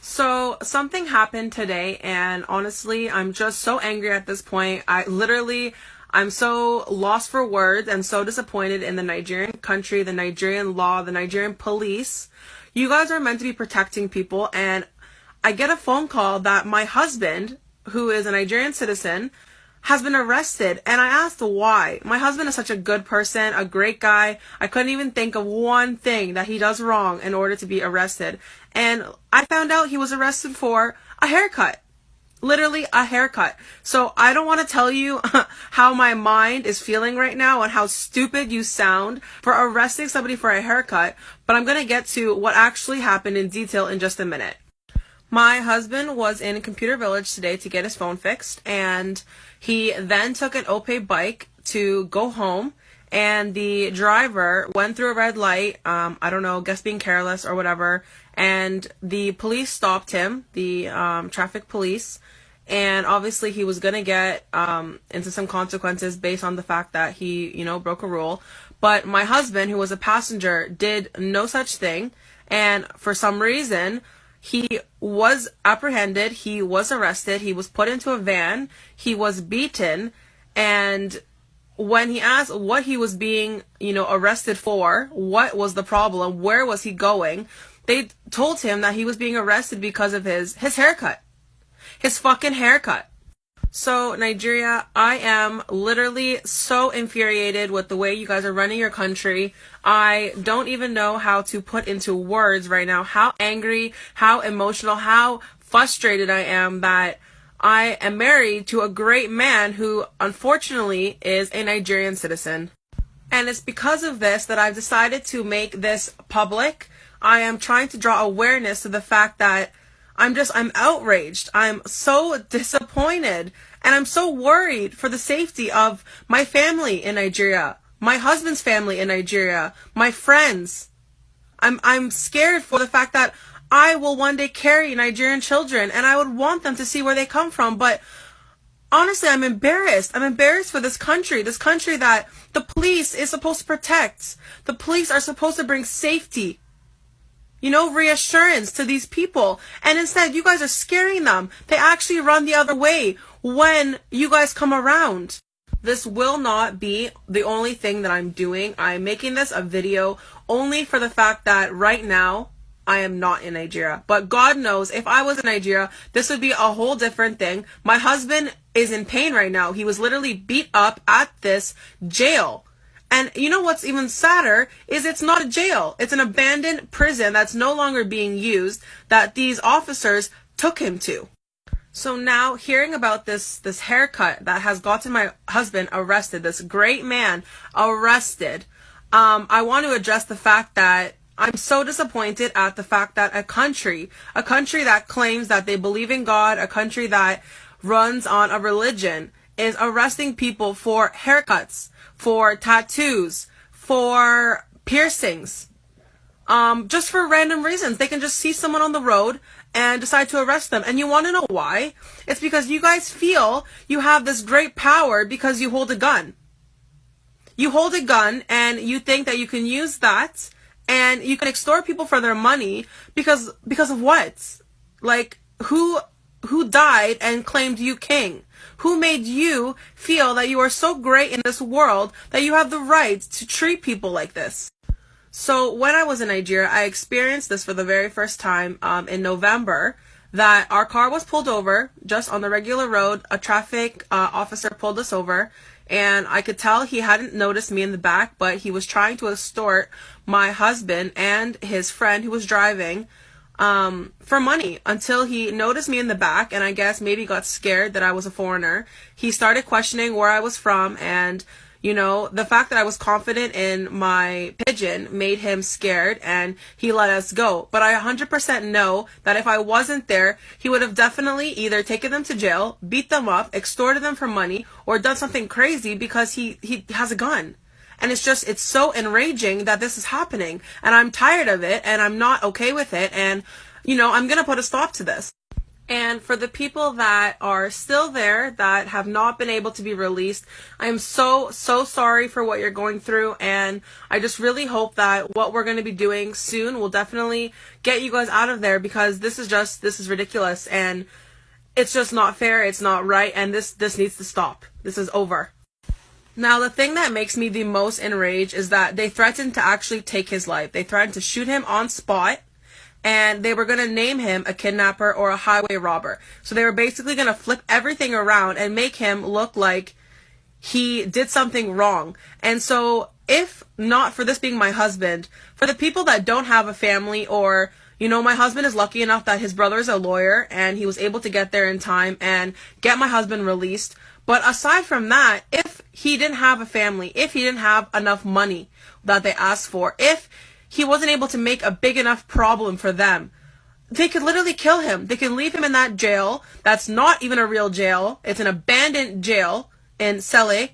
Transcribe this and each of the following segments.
So something happened today, and honestly, I'm just so angry at this point. I'm so lost for words and so disappointed in the Nigerian country, the Nigerian law, the Nigerian police. You guys are meant to be protecting people, and I get a phone call that my husband, who is a Nigerian citizen, has been arrested, and I asked why. My husband is such a good person, a great guy. I couldn't even think of one thing that he does wrong in order to be arrested. And I found out he was arrested for a haircut. Literally a haircut. So I don't want to tell you how my mind is feeling right now and how stupid you sound for arresting somebody for a haircut, but I'm going to get to what actually happened in detail in just a minute. My husband was in Computer Village today to get his phone fixed, and he then took an Opay bike to go home, and the driver went through a red light, I don't know, guess being careless or whatever, and the police stopped him, the traffic police, and obviously he was going to get into some consequences based on the fact that he, broke a rule. But my husband, who was a passenger, did no such thing, and for some reason, he was apprehended, he was arrested, he was put into a van, he was beaten, and when he asked what he was being, arrested for, what was the problem, where was he going, they told him that he was being arrested because of his haircut. His fucking haircut. So, Nigeria, I am literally so infuriated with the way you guys are running your country. I don't even know how to put into words right now how angry, how emotional, how frustrated I am that I am married to a great man who, unfortunately, is a Nigerian citizen. And it's because of this that I've decided to make this public. I am trying to draw awareness to the fact that I'm outraged. I'm so disappointed. And I'm so worried for the safety of my family in Nigeria, my husband's family in Nigeria, my friends. I'm scared for the fact that I will one day carry Nigerian children, and I would want them to see where they come from. But honestly, I'm embarrassed. I'm embarrassed for this country that the police is supposed to protect. The police are supposed to bring safety, reassurance to these people. And instead, you guys are scaring them. They actually run the other way when you guys come around. This will not be the only thing that I'm doing. I'm making this a video only for the fact that right now, I am not in Nigeria. But God knows, if I was in Nigeria, this would be a whole different thing. My husband is in pain right now. He was literally beat up at this jail. And you know what's even sadder is it's not a jail. It's an abandoned prison that's no longer being used that these officers took him to. So now, hearing about this haircut that has gotten my husband arrested, this great man arrested, I want to address the fact that I'm so disappointed at the fact that a country that claims that they believe in God, a country that runs on a religion, is arresting people for haircuts, for tattoos, for piercings, just for random reasons. They can just see someone on the road and decide to arrest them. And you want to know why? It's because you guys feel you have this great power because you hold a gun. You hold a gun and you think that you can use that and you can extort people for their money because of what? Like, who died and claimed you king? Who made you feel that you are so great in this world that you have the right to treat people like this? So when I was in Nigeria, I experienced this for the very first time in November, that our car was pulled over just on the regular road. A traffic officer pulled us over, and I could tell he hadn't noticed me in the back, but he was trying to extort my husband and his friend who was driving for money until he noticed me in the back, and I guess maybe got scared that I was a foreigner. He started questioning where I was from, and the fact that I was confident in my pidgin made him scared, and he let us go. But I 100% know that if I wasn't there, he would have definitely either taken them to jail, beat them up, extorted them for money, or done something crazy because he has a gun. And it's so enraging that this is happening. And I'm tired of it, and I'm not okay with it, and, I'm going to put a stop to this. And for the people that are still there that have not been able to be released, I am so sorry for what you're going through, and I just really hope that what we're going to be doing soon will definitely get you guys out of there, because this is ridiculous, and it's just not fair, it's not right, and this needs to stop. This is over. Now, the thing that makes me the most enraged is that they threatened to actually take his life. They threatened to shoot him on spot, and they were going to name him a kidnapper or a highway robber. So they were basically going to flip everything around and make him look like he did something wrong. And so, if not for this being my husband, for the people that don't have a family, or, you know, my husband is lucky enough that his brother is a lawyer and he was able to get there in time and get my husband released. But aside from that, if he didn't have a family, if he didn't have enough money that they asked for, if he wasn't able to make a big enough problem for them, they could literally kill him. They can leave him in that jail. That's not even a real jail. It's an abandoned jail in Sele.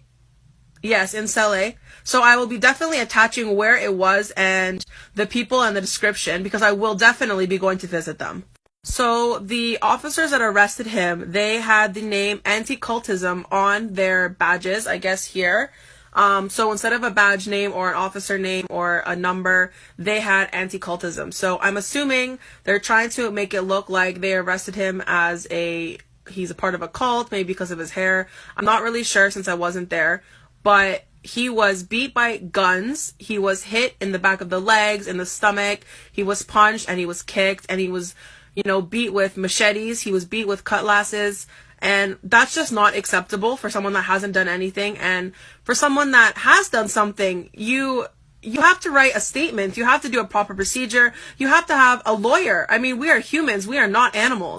Yes, in Sele. So I will be definitely attaching where it was and the people and the description, because I will definitely be going to visit them. So the officers that arrested him, they had the name anti-cultism on their badges, I guess here. So instead of a badge name or an officer name or a number, they had anti-cultism. So I'm assuming they're trying to make it look like they arrested him as he's a part of a cult, maybe because of his hair. I'm not really sure since I wasn't there, but he was beat by guns. He was hit in the back of the legs, in the stomach. He was punched and he was kicked and he was, you know, beat with machetes. He was beat with cutlasses. And that's just not acceptable for someone that hasn't done anything. And for someone that has done something, you have to write a statement. You have to do a proper procedure. You have to have a lawyer. I mean, we are humans. We are not animals.